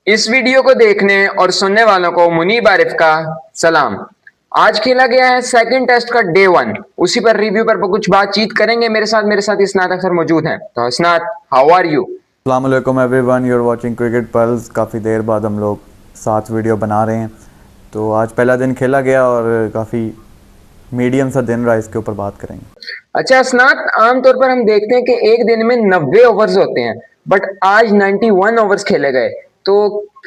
इस वीडियो को देखने और सुनने वालों को मुनीब आरिफ का सलाम। आज खेला गया है सेकंड टेस्ट का डे 1। उसी पर रिव्यू पर कुछ बातचीत करेंगे। मेरे साथ इस्नात अख्तर मौजूद हैं। तो इस्नात, हाउ आर यू? अस्सलाम वालेकुम everyone, you are watching Cricket Pulse. काफ़ी देर बाद हम लोग साथ वीडियो बना रहे हैं। तो आज पहला दिन खेला गया और काफ़ी मीडियम सा दिन रहा, इसके ऊपर बात करेंगे। अच्छा इस्नात, आमतौर पर हम देखते हैं कि एक दिन में 90 ओवर्स होते हैं, बट आज 91 ओवर्स खेले गए। तो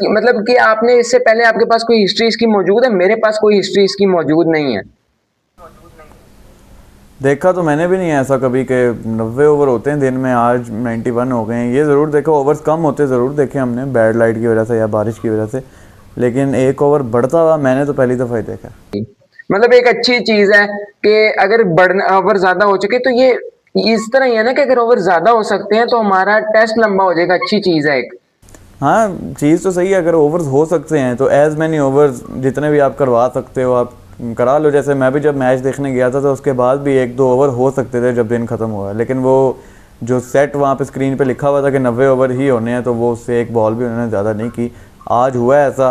मतलब कि आपने इससे पहले आपके पास कोई हिस्ट्री इसकी मौजूद है? मेरे पास कोई हिस्ट्री इसकी मौजूद नहीं है। देखा तो मैंने भी नहीं है ऐसा कभी कि 90 ओवर होते हैं दिन में, आज 91 हो गए हैं। ये ज़रूर देखो ओवर्स कम होते ज़रूर देखे हमने, बैड लाइट की वजह से या बारिश की वजह से, लेकिन एक ओवर बढ़ता हुआ मैंने तो पहली दफ़ा ही देखा। मतलब एक अच्छी चीज है कि अगर बढ़ना ओवर ज्यादा हो चुके तो ये इस तरह ही है ना कि अगर ओवर ज्यादा हो सकते हैं तो हमारा टेस्ट लंबा हो जाएगा। अच्छी चीज है एक। हाँ, चीज़ तो सही है, अगर ओवर्स हो सकते हैं तो एज़ मैनी ओवर्स जितने भी आप करवा सकते हो आप करा लो। जैसे मैं भी जब मैच देखने गया था तो उसके बाद भी 1-2 ओवर हो सकते थे जब दिन ख़त्म हुआ, लेकिन वो जो सेट वहाँ पे स्क्रीन पे लिखा हुआ था कि 90 ओवर ही होने हैं, तो वो उससे एक बॉल भी उन्होंने ज़्यादा नहीं की। आज हुआ ऐसा,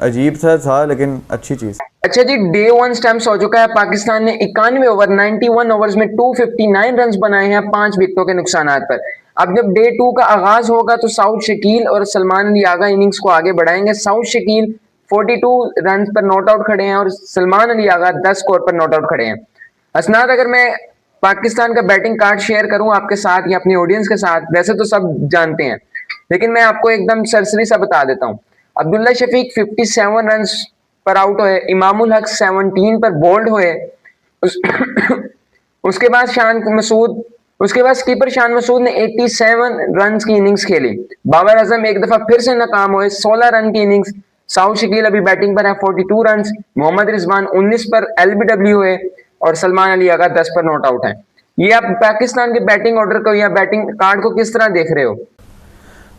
अजीब सा था लेकिन अच्छी चीज़। अच्छा जी, डे 1 स्टैम्प्स हो चुका है। पाकिस्तान ने 91 ओवर 91 ओवर्स में 259 रन बनाए हैं 5 विकेटों के नुकसान पर। अब जब डे 2 का आगाज होगा तो साउथ शकील और सलमान अली आगा इनिंग्स को आगे बढ़ाएंगे। साउथ शकील 42 रन पर नॉट आउट खड़े हैं और सलमान अली आगा 10 स्कोर पर नॉट आउट खड़े हैं। असनाद, अगर मैं पाकिस्तान का बैटिंग कार्ड शेयर करूं आपके साथ या अपनी ऑडियंस के साथ, वैसे तो सब जानते हैं, लेकिन मैं आपको एकदम सरसरी सा बता देता हूं। अब्दुल्ला शफीक 57 रन पर आउट हुए, इमामुल हक 17 पर बोल्ड हुए। उस, उसके बाद स्कीपर शान मसूद ने 87 रन की इनिंग्स खेली। बाबर आजम एक दफा फिर से नाकाम हुए, 16 रन की इनिंग्स। साउथ शकील अभी बैटिंग पर है 42 रन। मोहम्मद रिजवान 19 पर एलबीडब्ल्यू हुए और सलमान अली आगा 10 पर नॉट आउट है। ये आप पाकिस्तान के बैटिंग ऑर्डर को या बैटिंग कार्ड को किस तरह देख रहे हो?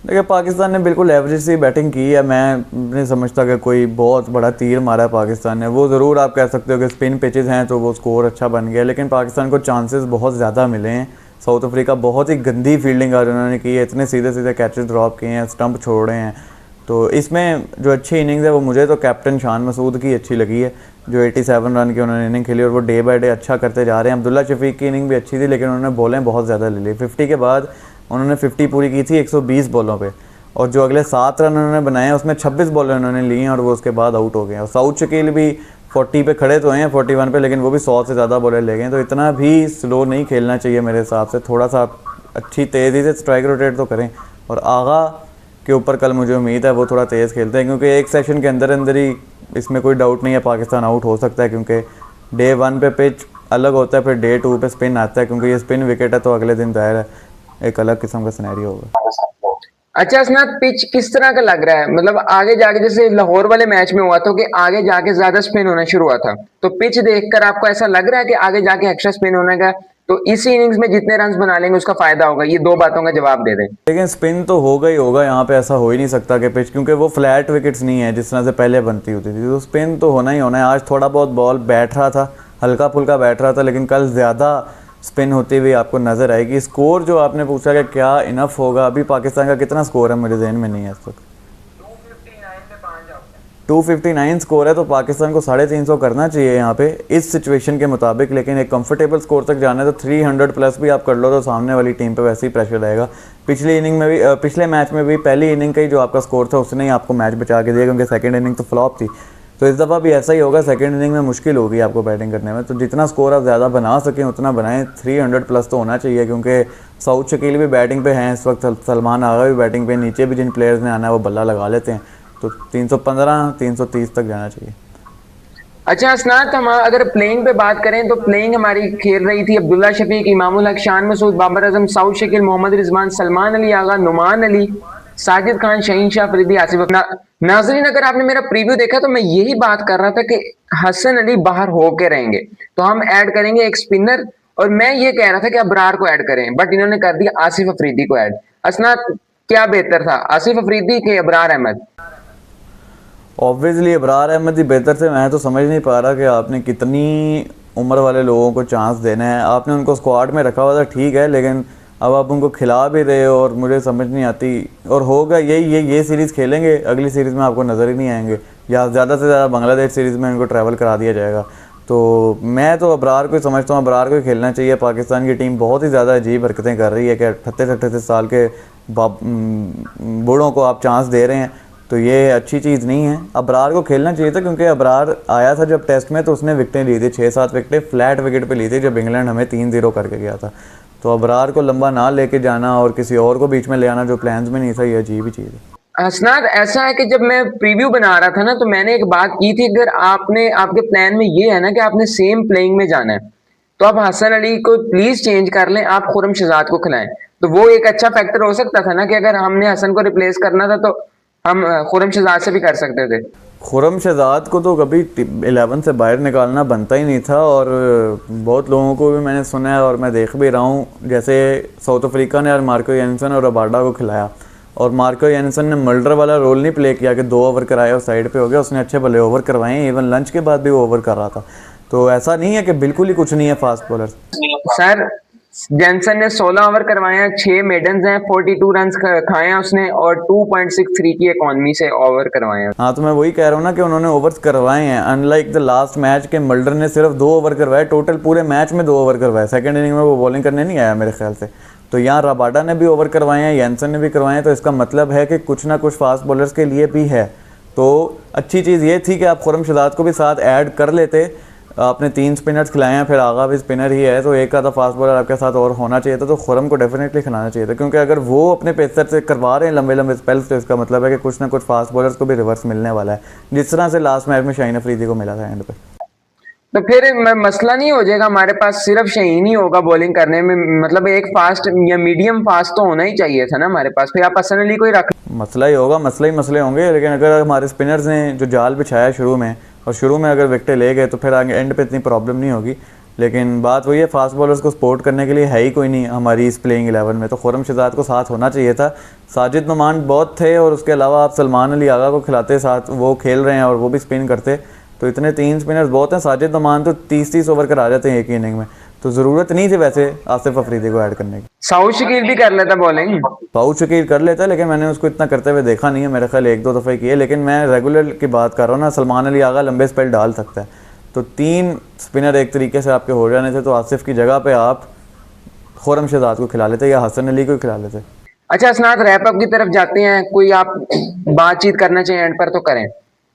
देखिए, पाकिस्तान ने बिल्कुल एवरेज सी बैटिंग की है। मैं नहीं समझता कि कोई बहुत बड़ा तीर मारा है पाकिस्तान ने। वो ज़रूर आप कह सकते हो कि स्पिन पिचेस हैं तो वो स्कोर अच्छा बन गया, लेकिन पाकिस्तान को चांसेस बहुत ज़्यादा मिले हैं। साउथ अफ्रीका बहुत ही गंदी फील्डिंग आज उन्होंने की है, इतने सीधे सीधे कैचेस ड्रॉप किए हैं, स्टंप छोड़े हैं। तो इसमें जो अच्छी इनिंग्स है वो मुझे तो कैप्टन शान मसूद की अच्छी लगी है, जो 87 रन की उन्होंने इनिंग खेली और वो डे बाय डे अच्छा करते जा रहे हैं। अब्दुल्ला शफीक की इनिंग भी अच्छी थी, लेकिन उन्होंने बॉलें बहुत ज़्यादा ले ली। 50 के बाद उन्होंने 50 पूरी की थी 120 बॉलों पे, और जो अगले 7 रन उन्होंने बनाए हैं उसमें 26 बॉलें उन्होंने ली हैं और वो उसके बाद आउट हो गए हैं। और साउथ शकील भी 40 पे खड़े तो हैं, 41 पे, लेकिन वो भी 100 से ज़्यादा बॉलें ले गए। तो इतना भी स्लो नहीं खेलना चाहिए मेरे हिसाब से। थोड़ा सा अच्छी तेज़ी से स्ट्राइक रोटेट तो करें। और आगा के ऊपर कल मुझे उम्मीद है वो थोड़ा तेज़ खेलते हैं, क्योंकि एक सेशन के अंदर अंदर ही इसमें कोई डाउट नहीं है पाकिस्तान आउट हो सकता है, क्योंकि डे 1 पे पिच अलग होता है, फिर डे 2 पे स्पिन आता है। क्योंकि ये स्पिन विकेट है तो अगले दिन जाहिर है एक अलग किस्म का सिनेरियो होगा। अच्छा असनाद, पिच किस तरह का लग रहा है? मतलब आगे जाके जैसे लाहौर वाले मैच में हुआ था कि आगे जाके ज्यादा स्पिन होना शुरू हुआ था, तो पिच देखकर आपको ऐसा लग रहा है कि आगे जाके एक्स्ट्रा स्पिन होने का, तो इसी इनिंग्स में जितने रन बना लेंगे उसका फायदा होगा? ये दो बातों का जवाब दे दें। लेकिन स्पिन तो होगा ही होगा यहाँ पे, ऐसा हो ही नहीं सकता कि पिच, क्योंकि वो फ्लैट विकेट्स नहीं है जिस तरह से पहले बनती होती थी, तो स्पिन तो होना ही होना है। आज थोड़ा बहुत बॉल बैठ रहा था, हल्का फुल्का बैठ रहा था, लेकिन कल ज़्यादा स्पिन होती हुई आपको नज़र आएगी। स्कोर जो आपने पूछा कि क्या इनफ होगा, अभी पाकिस्तान का कितना स्कोर है मुझे जहन में नहीं है इस वक्त। 259 स्कोर है, तो पाकिस्तान को 350 करना चाहिए यहाँ पे इस सिचुएशन के मुताबिक। लेकिन एक कंफर्टेबल स्कोर तक जाना है तो 300 प्लस भी आप कर लो तो सामने वाली टीम पे वैसे ही प्रेशर रहेगा। पिछली इनिंग में भी, पिछले मैच में भी पहली इनिंग का ही जो आपका स्कोर था उसने ही आपको मैच बचा के दिया, क्योंकि सेकंड इनिंग तो फ्लॉप थी। तो इस दफ़ा भी ऐसा ही होगा, सेकंड इनिंग में मुश्किल होगी आपको बैटिंग करने में। तो जितना स्कोर आप ज़्यादा बना सकें उतना बनाएं। 300 प्लस तो होना चाहिए, क्योंकि साउथ शकील भी बैटिंग पे हैं इस वक्त, सलमान आगा भी बैटिंग पे, नीचे भी जिन प्लेयर्स ने आना है वो बल्ला लगा लेते हैं। तो 315 330 तक जाना चाहिए। अच्छा असनाद, हम अगर प्लेइंग पे बात करें तो प्लेइंग हमारी खेल रही थी अब्दुल्ला शफीक, इमामुल हक, शान मसूद, बाबर आजम, साउथ शकील, मोहम्मद रिजवान, सलमान अली आगा, नुमान अली, साजिद खान, शहीन शाह अफरीदी, आसिफ नाजरीन, अगर आपने मेरा प्रीव्यू देखा तो मैं यही बात कर रहा था कि हसन अली बाहर होके रहेंगे तो हम ऐड करेंगे एक स्पिनर, और मैं ये कह रहा था कि अबरार को ऐड करें, बट इन्होंने कर दिया आसिफ अफरीदी को ऐड। असनाद, क्या बेहतर था, आसिफ अफरीदी के अबरार अहमद? ऑब्वियसली अबरार अहमद ही बेहतर थे। मैं तो समझ नहीं पा रहा कि आपने कितनी उम्र वाले लोगों को चांस देना है। आपने उनको स्क्वाड में रखा हुआ था, ठीक है, लेकिन अब आप उनको खिला भी रहे हो और मुझे समझ नहीं आती, और होगा ये सीरीज़ खेलेंगे, अगली सीरीज़ में आपको नज़र ही नहीं आएंगे, या ज़्यादा से ज़्यादा बांग्लादेश सीरीज़ में इनको ट्रैवल करा दिया जाएगा। तो मैं तो अबरार को ही समझता हूँ, अबरार को ही खेलना चाहिए। पाकिस्तान की टीम बहुत ही ज़्यादा अजीब हरकतें कर रही है कि 38-38 साल के बूढ़ों को आप चांस दे रहे हैं, तो ये अच्छी चीज़ नहीं है। अबरार को खेलना चाहिए था, क्योंकि अबरार आया था जब टेस्ट में तो उसने विकटें ली थी, 6-7 विकटें फ्लैट विकेट पे ली थी जब इंग्लैंड हमें 3-0 करके गया था। तो अबरार को लंबा ना लेके जाना और किसी और को बीच में ले आना जो प्लान्स में नहीं था, ये अजीब ही चीज़ है। हसनाद, ऐसा है कि जब मैं प्रीव्यू बना रहा था ना, तो मैंने एक बात की थी, अगर आपके प्लान में ये है ना कि आपने सेम प्लेइंग में जाना है, तो आप हसन अली को प्लीज चेंज कर लें, आप खुरम शहजाद को खिलाएं। तो वो एक अच्छा फैक्टर हो सकता था ना कि अगर हमने हसन को रिप्लेस करना था तो हम खुरम शहजाद से भी कर सकते थे। खुरम शहजाद को तो कभी 11 से बाहर निकालना बनता ही नहीं था, और बहुत लोगों को भी मैंने सुना है और मैं देख भी रहा हूँ, जैसे साउथ अफ्रीका ने मार्को यानसन और रबाडा को खिलाया, और मार्को यानसन ने मल्डर वाला रोल नहीं प्ले किया कि 2 ओवर कराए और साइड पे हो गया, उसने अच्छे भले ओवर करवाए, इवन लंच के बाद भी वो ओवर कर रहा था। तो ऐसा नहीं है कि बिल्कुल ही कुछ नहीं है फास्ट बॉलर। सर, जैनसन ने 16 ओवर करवाए हैं, 6 मेडन्स हैं, 42 रन खाए हैं उसने, और 2.63 की इकॉनमी से ओवर करवाए हैं। हाँ, तो मैं वही कह रहा हूँ ना कि उन्होंने ओवर्स करवाए हैं, अनलाइक द लास्ट मैच के मल्डर ने सिर्फ 2 ओवर करवाए, टोटल पूरे मैच में 2 ओवर करवाए, सेकंड इनिंग में वो बॉलिंग करने नहीं आया मेरे ख्याल से। तो यहाँ रबाडा ने भी ओवर करवाए हैं, यानसन ने भी करवाए हैं, तो इसका मतलब है कि कुछ ना कुछ फास्ट बॉलर्स के लिए भी है। तो अच्छी चीज़ ये थी कि आप खुरम शहजाद को भी साथ ऐड कर लेते। आपने 3 स्पिनर्स खिलाए हैं, फिर आगा भी स्पिनर ही है, तो एक आधा फास्ट बॉलर आपके साथ और होना चाहिए था, तो खुरम को डेफिनेटली खिलाना चाहिए था, क्योंकि अगर वो अपने पेसर से करवा रहे हैं लंबे लंबे स्पेल्स, तो इसका मतलब है कि कुछ ना कुछ फास्ट बॉलर्स को भी रिवर्स मिलने वाला है, जिस तरह से लास्ट मैच में शाहीन अफरीदी को मिला था एंड पे। तो फिर मसला नहीं हो जाएगा, हमारे पास सिर्फ शाहीन ही होगा बॉलिंग करने में, मतलब एक फास्ट या मीडियम फास्ट तो होना ही चाहिए था ना हमारे पास, फिर आप हसन अली को ही रख। मसला ही होगा, मसले होंगे, लेकिन अगर हमारे स्पिनर्स ने जो जाल बिछाया शुरू में, और शुरू में अगर विकेटें ले गए तो फिर आगे एंड पे इतनी प्रॉब्लम नहीं होगी। लेकिन बात वही है, फास्ट बॉलर्स को सपोर्ट करने के लिए है ही कोई नहीं हमारी इस प्लेइंग 11 में, तो खुरम शहजाद को साथ होना चाहिए था। साजिद नुमान बहुत थे, और उसके अलावा आप सलमान अली आगा को खिलाते, साथ वो खेल रहे हैं और वो भी स्पिन करते, तो इतने 3 स्पिनर्स बहुत हैं। साजिद नुमान तो 30-30 ओवर करा जाते हैं एक ही इनिंग में, तो ज़रूरत नहीं थी वैसे आसिफ अफरीदी को ऐड करने की। साउथ शकील भी कर लेता बॉलिंग, साउथ शकील कर लेता है, लेकिन मैंने उसको इतना करते हुए देखा नहीं है, मेरे ख्याल 1-2 दफ़े किए, लेकिन मैं रेगुलर की बात कर रहा हूँ ना। सलमान अली आगा लंबे स्पेल डाल सकता है, तो 3 स्पिनर एक तरीके से आपके हो जाने थे, तो आसिफ की जगह पे आप खुरम शहजाद को खिला लेते या हसन अली को खिला लेते। अच्छा हसनाद, रैप अप की तरफ जाते हैं, कोई आप बातचीत करना चाहिए एंड पर तो करें।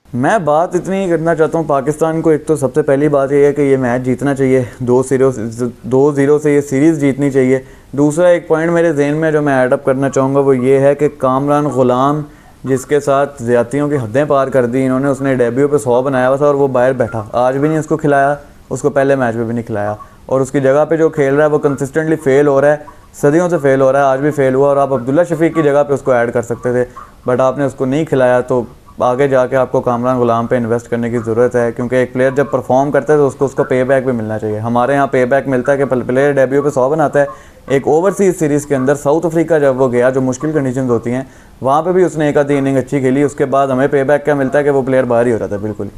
मैं बात इतनी ही करना चाहता हूँ, पाकिस्तान को एक तो सबसे पहली बात ये है कि ये मैच जीतना चाहिए, 2-0 से ये सीरीज़ जीतनी चाहिए। दूसरा एक पॉइंट मेरे जहन में जो मैं ऐडअप करना चाहूँगा वो ये है कि कामरान ग़ुलाम, जिसके साथ ज़्यादतियों की हदें पार कर दी इन्होंने, उसने डेब्यू पे 100 बनाया हुआ था और वो बाहर बैठा, आज भी नहीं उसको खिलाया, उसको पहले मैच में भी नहीं खिलाया, और उसकी जगह पे जो खेल रहा है वो कंसिस्टेंटली फेल हो रहा है, सदियों से फेल हो रहा है, आज भी फेल हुआ, और आप अब्दुल्ला शफीक की जगह पे उसको ऐड कर सकते थे, बट आपने उसको नहीं खिलाया। तो आगे जाके आपको कामरान ग़ुलाम पे इन्वेस्ट करने की ज़रूरत है, क्योंकि एक प्लेयर जब परफॉर्म करता है तो उसको उसका पे बैक भी मिलना चाहिए। हमारे यहाँ पे बैक मिलता है कि प्लेयर डेब्यू पे 100 बनाता है। एक ओवरसीज़ सीरीज़ के अंदर साउथ अफ्रीका जब वो गया, जो मुश्किल कंडीशंस होती हैं, वहाँ पे भी उसने एक आधी इनिंग अच्छी खेली, उसके बाद हमें पे बैक क्या मिलता है कि वो प्लेयर बाहर ही हो जाता है बिल्कुल।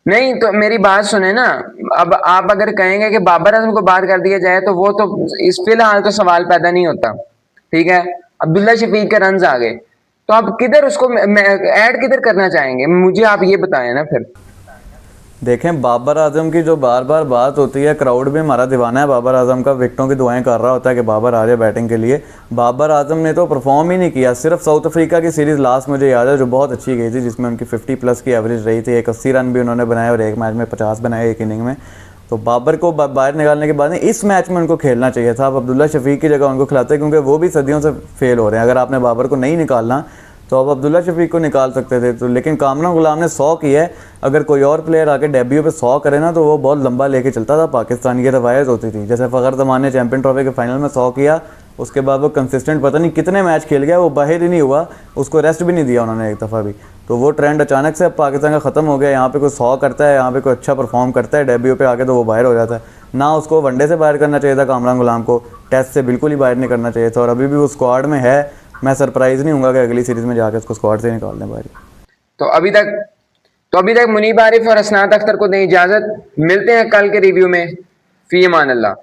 नहीं तो मेरी बात सुने ना, अब आप अगर कहेंगे कि बाबर आजम को बाहर कर दिया जाए तो वो तो इस फिलहाल तो सवाल पैदा नहीं होता, ठीक है। अब्दुल्ला शफीक के रन्स आ गए, तो आप किधर उसको ऐड किधर करना चाहेंगे, मुझे आप ये बताएं ना। फिर देखें, बाबर आजम की जो बार बार बात होती है, क्राउड भी हमारा दीवाना है बाबर आजम का, विकेटों की दुआएं कर रहा होता है कि बाबर आ जाए बैटिंग के लिए। बाबर आजम ने तो परफॉर्म ही नहीं किया, सिर्फ साउथ अफ्रीका की सीरीज़ लास्ट मुझे याद है जो बहुत अच्छी गई थी, जिसमें उनकी 50+ की एवरेज रही थी, एक 80 रन भी उन्होंने बनाए और एक मैच में 50 बनाए एक इनिंग में। तो बाबर को बाहर निकालने के बाद इस मैच में उनको खेलना चाहिए था, आप अब्दुल्ला शफीक की जगह उनको खिलाते, क्योंकि वो भी सदियों से फेल हो रहे हैं। अगर आपने बाबर को नहीं निकालना तो आप अब्दुल्ला शफीक को निकाल सकते थे, तो लेकिन कामरान ग़ुलाम ने 100 किया है। अगर कोई और प्लेयर आके डेब्यू पे 100 करे ना तो वो बहुत लंबा लेके चलता था पाकिस्तान की रवायत होती थी। जैसे फ़खर ज़मान ने चैंपियन ट्रॉफी के फाइनल में 100 किया, उसके बाद वो कंसिस्टेंट पता नहीं कितने मैच खेल गया, वो बाहर ही नहीं हुआ, उसको रेस्ट भी नहीं दिया उन्होंने एक दफ़ा भी। तो वो ट्रेंड अचानक से अब पाकिस्तान का ख़त्म हो गया। यहाँ पे कोई 100 करता है, यहाँ पे कोई अच्छा परफॉर्म करता है, डेब्यू पे आके तो वो बाहर हो जाता है। ना उसको वनडे से बाहर करना चाहिए था कामरान ग़ुलाम को, टेस्ट से बिल्कुल ही बाहर नहीं करना चाहिए था, और अभी भी वो स्क्वाड में है। मैं सरप्राइज़ नहीं हूँगा कि अगली सीरीज़ में जाके उसको स्क्वाड से निकाल दें बाहर। तो अभी तक मुनीब आरिफ और हसनात अख्तर को दें इजाज़त, मिलते हैं कल के रिव्यू में। फी अमान अल्लाह।